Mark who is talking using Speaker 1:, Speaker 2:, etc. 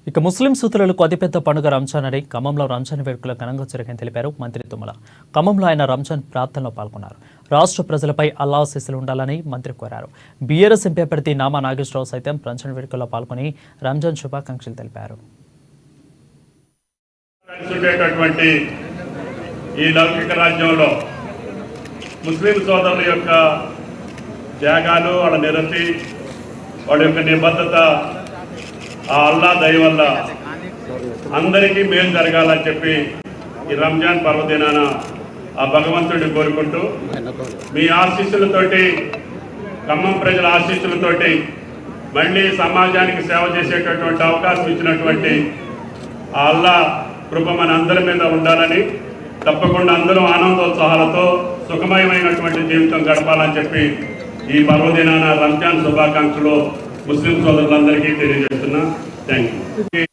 Speaker 1: ఇక ముస్లిం సోదరులకు అతిపెద్ద పండుగ రంజాన్ అని ఖమ్మంలో రంజాన్ వేడుకలు ఘనంగా జరిగాయని తెలిపారు మంత్రి తుమ్మల. ఖమ్మంలో ఆయన రంజాన్ ప్రార్థనలో పాల్గొన్నారు. రాష్ట్ర ప్రజలపై అల్లా ఆశీస్సులు ఉండాలని మంత్రి కోరారు. బీఆర్ఎస్ ఎంపీ అభ్యర్థి నామా నాగేశ్వరరావు సైతం రంజాన్ వేడుకల్లో పాల్గొని రంజాన్ శుభాకాంక్షలు తెలిపారు.
Speaker 2: ఈ లౌకిక రాజ్యంలో ముస్లిం సోదరుల యొక్క త్యాగాలు, వాళ్ళ నిరతి, వాళ్ళ యొక్క నిబద్ధత ఆ అల్లా దయ వల్ల అందరికీ మేలు జరగాలని చెప్పి ఈ రంజాన్ పర్వదినాన ఆ భగవంతుడిని కోరుకుంటూ మీ ఆశీస్సులతోటి, ఖమ్మం ప్రజల ఆశీస్సులతోటి మళ్ళీ సమాజానికి సేవ చేసేటటువంటి అవకాశం ఇచ్చినటువంటి ఆ అల్లా కృప మన అందరి మీద ఉండాలని, తప్పకుండా అందరూ ఆనందోత్సాహాలతో సుఖమయమైనటువంటి జీవితం గడపాలని చెప్పి ఈ పర్వదినాన రంజాన్ శుభాకాంక్షలు ముస్లిం సోదరులందరికీ తెలియజేస్తున్నా. Thank you.